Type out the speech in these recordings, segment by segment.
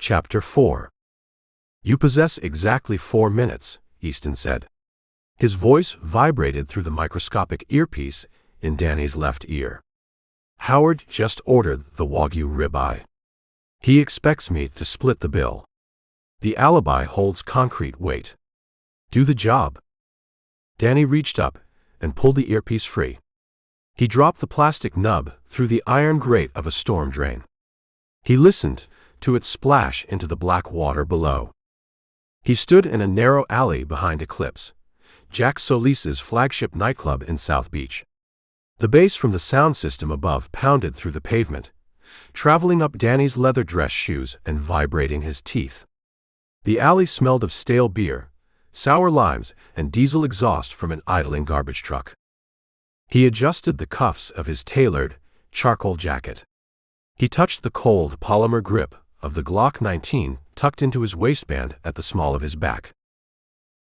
Chapter 4. You possess exactly 4 minutes, Easton said. His voice vibrated through the microscopic earpiece in Danny's left ear. Howard just ordered the Wagyu ribeye. He expects me to split the bill. The alibi holds concrete weight. Do the job. Danny reached up and pulled the earpiece free. He dropped the plastic nub through the iron grate of a storm drain. He listened to it splash into the black water below. He stood in a narrow alley behind Eclipse, Jack Solis's flagship nightclub in South Beach. The bass from the sound system above pounded through the pavement, traveling up Danny's leather dress shoes and vibrating his teeth. The alley smelled of stale beer, sour limes, and diesel exhaust from an idling garbage truck. He adjusted the cuffs of his tailored, charcoal jacket. He touched the cold polymer grip of the Glock 19 tucked into his waistband at the small of his back.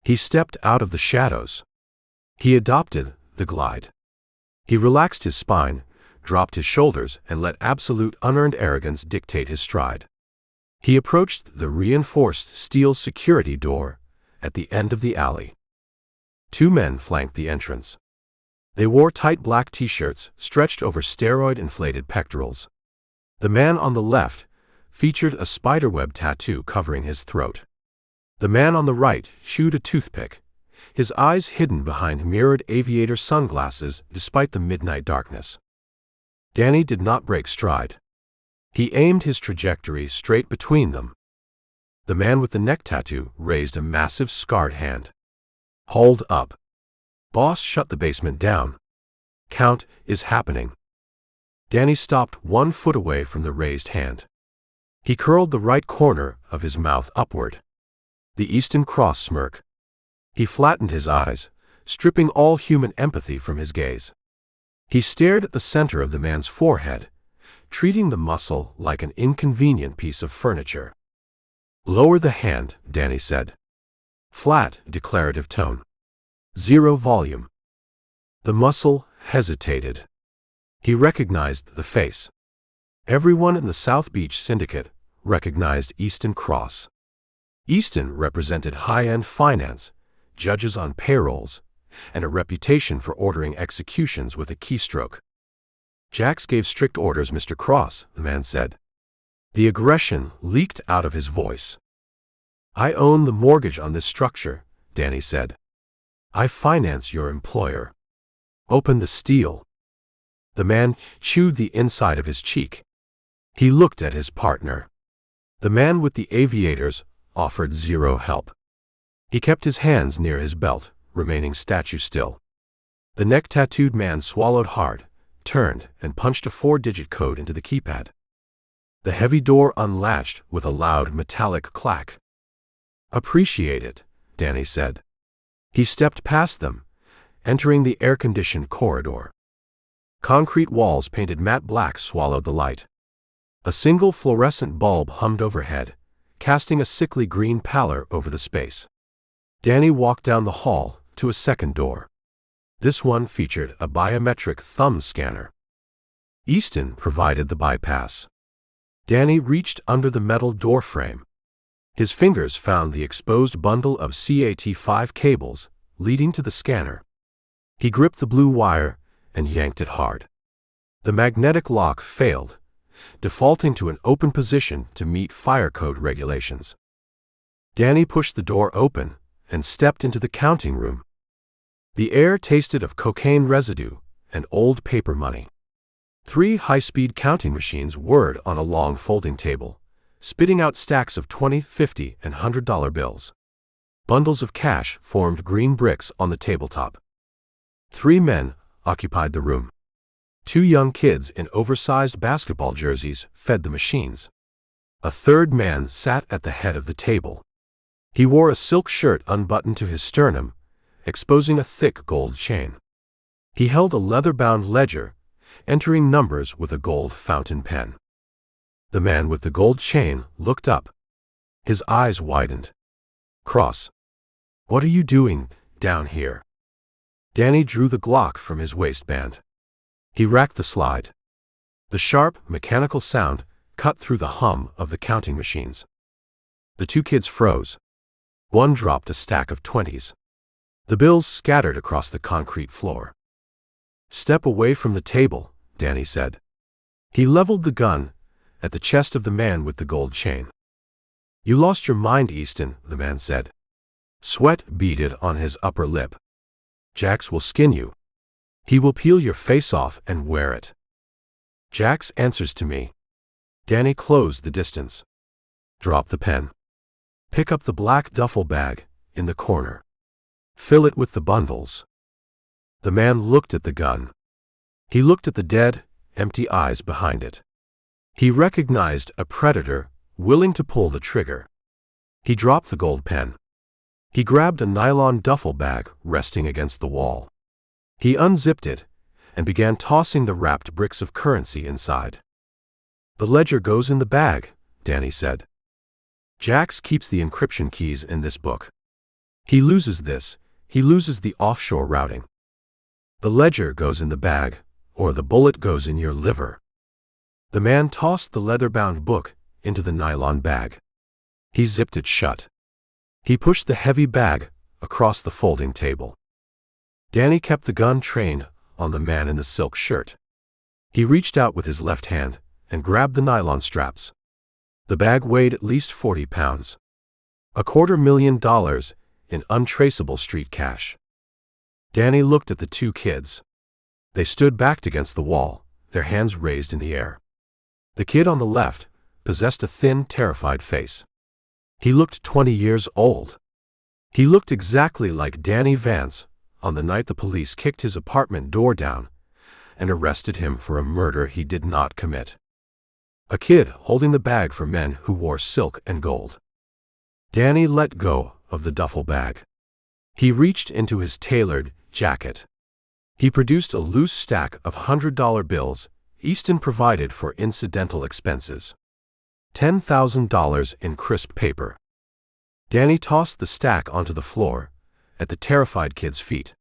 He stepped out of the shadows. He adopted the glide. He relaxed his spine, dropped his shoulders, and let absolute unearned arrogance dictate his stride. He approached the reinforced steel security door at the end of the alley. 2 men flanked the entrance. They wore tight black t-shirts stretched over steroid-inflated pectorals. The man on the left featured a spiderweb tattoo covering his throat. The man on the right chewed a toothpick, his eyes hidden behind mirrored aviator sunglasses despite the midnight darkness. Danny did not break stride. He aimed his trajectory straight between them. The man with the neck tattoo raised a massive scarred hand. Hold up. Boss shut the basement down. Count is happening. Danny stopped 1 foot away from the raised hand. He curled the right corner of his mouth upward. The Easton Cross smirk. He flattened his eyes, stripping all human empathy from his gaze. He stared at the center of the man's forehead, treating the muscle like an inconvenient piece of furniture. Lower the hand, Danny said. Flat, declarative tone. 0 volume. The muscle hesitated. He recognized the face. Everyone in the South Beach syndicate recognized Easton Cross. Easton represented high-end finance, judges on payrolls, and a reputation for ordering executions with a keystroke. Jax gave strict orders, Mr. Cross, the man said. The aggression leaked out of his voice. I own the mortgage on this structure, Danny said. I finance your employer. Open the steel. The man chewed the inside of his cheek. He looked at his partner. The man with the aviators offered 0 help. He kept his hands near his belt, remaining statue still. The neck-tattooed man swallowed hard, turned, and punched a 4-digit code into the keypad. The heavy door unlatched with a loud metallic clack. Appreciate it, Danny said. He stepped past them, entering the air-conditioned corridor. Concrete walls painted matte black swallowed the light. A single fluorescent bulb hummed overhead, casting a sickly green pallor over the space. Danny walked down the hall to a second door. This one featured a biometric thumb scanner. Easton provided the bypass. Danny reached under the metal door frame. His fingers found the exposed bundle of CAT5 cables leading to the scanner. He gripped the blue wire and yanked it hard. The magnetic lock failed, defaulting to an open position to meet fire code regulations. Danny pushed the door open and stepped into the counting room. The air tasted of cocaine residue and old paper money. 3 high-speed counting machines whirred on a long folding table, spitting out stacks of $20, $50, and $100 bills. Bundles of cash formed green bricks on the tabletop. 3 men occupied the room. 2 young kids in oversized basketball jerseys fed the machines. A 3rd man sat at the head of the table. He wore a silk shirt unbuttoned to his sternum, exposing a thick gold chain. He held a leather-bound ledger, entering numbers with a gold fountain pen. The man with the gold chain looked up. His eyes widened. Cross. What are you doing down here? Danny drew the Glock from his waistband. He racked the slide. The sharp, mechanical sound cut through the hum of the counting machines. The two kids froze. One dropped a stack of 20s. The bills scattered across the concrete floor. "Step away from the table," Danny said. He leveled the gun at the chest of the man with the gold chain. "You lost your mind, Easton," the man said. Sweat beaded on his upper lip. "Jax will skin you. He will peel your face off and wear it. Jax answers to me." Danny closed the distance. "Drop the pen. Pick up the black duffel bag in the corner. Fill it with the bundles." The man looked at the gun. He looked at the dead, empty eyes behind it. He recognized a predator willing to pull the trigger. He dropped the gold pen. He grabbed a nylon duffel bag resting against the wall. He unzipped it and began tossing the wrapped bricks of currency inside. "The ledger goes in the bag," Danny said. "Jax keeps the encryption keys in this book. He loses this, he loses the offshore routing. The ledger goes in the bag, or the bullet goes in your liver." The man tossed the leather-bound book into the nylon bag. He zipped it shut. He pushed the heavy bag across the folding table. Danny kept the gun trained on the man in the silk shirt. He reached out with his left hand and grabbed the nylon straps. The bag weighed at least 40 pounds. $250,000 in untraceable street cash. Danny looked at the two kids. They stood backed against the wall, their hands raised in the air. The kid on the left possessed a thin, terrified face. He looked 20 years old. He looked exactly like Danny Vance on the night the police kicked his apartment door down and arrested him for a murder he did not commit. A kid holding the bag for men who wore silk and gold. Danny let go of the duffel bag. He reached into his tailored jacket. He produced a loose stack of $100 bills Easton provided for incidental expenses. $10,000 in crisp paper. Danny tossed the stack onto the floor at the terrified kid's feet.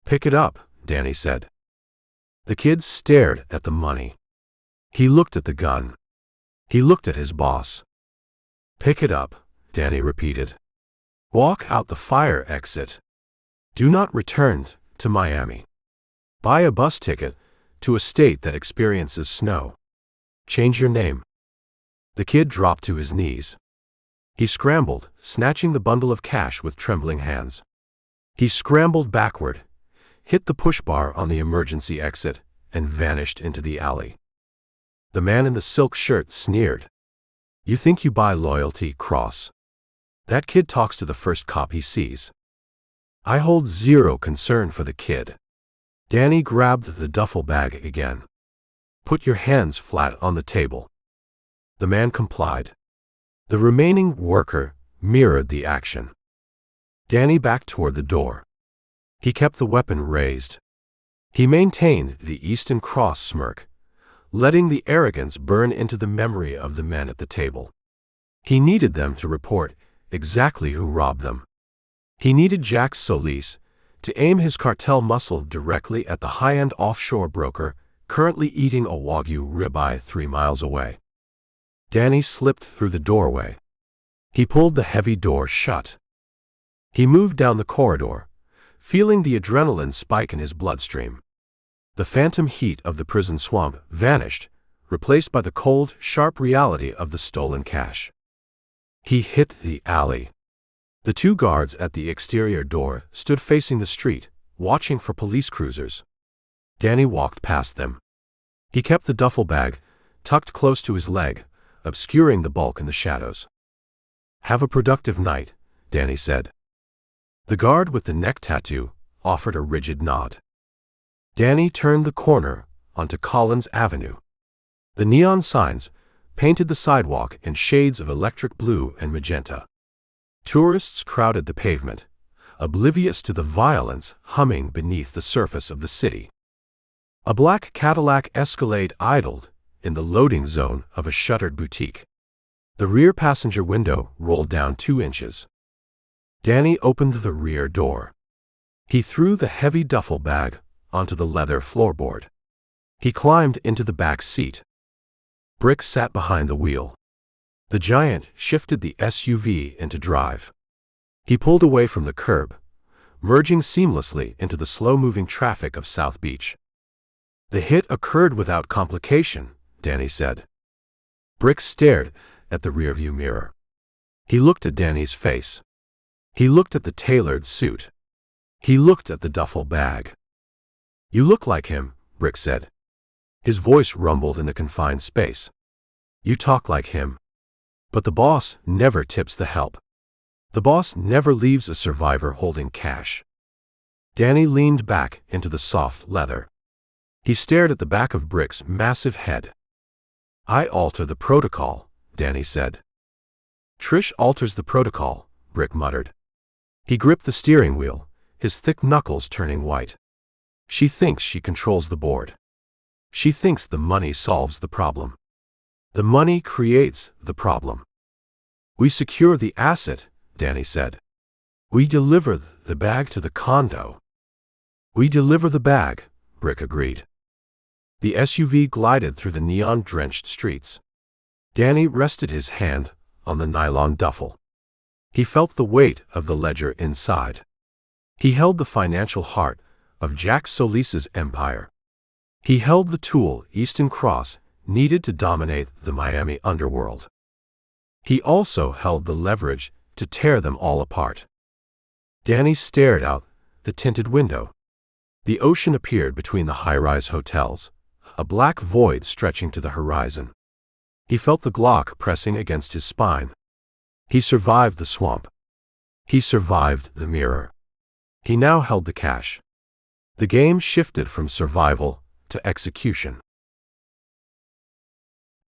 "Pick it up," Danny said. The kid stared at the money. He looked at the gun. He looked at his boss. "Pick it up," Danny repeated. "Walk out the fire exit. Do not return to Miami. Buy a bus ticket to a state that experiences snow. Change your name." The kid dropped to his knees. He scrambled, snatching the bundle of cash with trembling hands. He scrambled backward, hit the push bar on the emergency exit, and vanished into the alley. The man in the silk shirt sneered. "You think you buy loyalty, Cross? That kid talks to the first cop he sees." I hold zero concern for the kid. Danny grabbed the duffel bag again. "Put your hands flat on the table." The man complied. The remaining worker mirrored the action. Danny backed toward the door. He kept the weapon raised. He maintained the Easton Cross smirk, letting the arrogance burn into the memory of the men at the table. He needed them to report exactly who robbed them. He needed Jax Solis to aim his cartel muscle directly at the high-end offshore broker currently eating a Wagyu ribeye 3 miles away. Danny slipped through the doorway. He pulled the heavy door shut. He moved down the corridor, feeling the adrenaline spike in his bloodstream. The phantom heat of the prison swamp vanished, replaced by the cold, sharp reality of the stolen cash. He hit the alley. The two guards at the exterior door stood facing the street, watching for police cruisers. Danny walked past them. He kept the duffel bag tucked close to his leg, obscuring the bulk in the shadows. "Have a productive night," Danny said. The guard with the neck tattoo offered a rigid nod. Danny turned the corner onto Collins Avenue. The neon signs painted the sidewalk in shades of electric blue and magenta. Tourists crowded the pavement, oblivious to the violence humming beneath the surface of the city. A black Cadillac Escalade idled in the loading zone of a shuttered boutique. The rear passenger window rolled down 2 inches. Danny opened the rear door. He threw the heavy duffel bag onto the leather floorboard. He climbed into the back seat. Brick sat behind the wheel. The giant shifted the SUV into drive. He pulled away from the curb, merging seamlessly into the slow-moving traffic of South Beach. The hit occurred without complication, Danny said. Brick stared at the rearview mirror. He looked at Danny's face. He looked at the tailored suit. He looked at the duffel bag. "You look like him," Brick said. His voice rumbled in the confined space. "You talk like him. But the boss never tips the help. The boss never leaves a survivor holding cash." Danny leaned back into the soft leather. He stared at the back of Brick's massive head. "I alter the protocol," Danny said. "Trish alters the protocol," Brick muttered. He gripped the steering wheel, his thick knuckles turning white. "She thinks she controls the board. She thinks the money solves the problem. The money creates the problem." "We secure the asset," Danny said. "We deliver the bag to the condo." "We deliver the bag," Brick agreed. The SUV glided through the neon-drenched streets. Danny rested his hand on the nylon duffel. He felt the weight of the ledger inside. He held the financial heart of Jack Solis's empire. He held the tool Easton Cross needed to dominate the Miami underworld. He also held the leverage to tear them all apart. Danny stared out the tinted window. The ocean appeared between the high-rise hotels, a black void stretching to the horizon. He felt the Glock pressing against his spine. He survived the swamp. He survived the mirror. He now held the cash. The game shifted from survival to execution.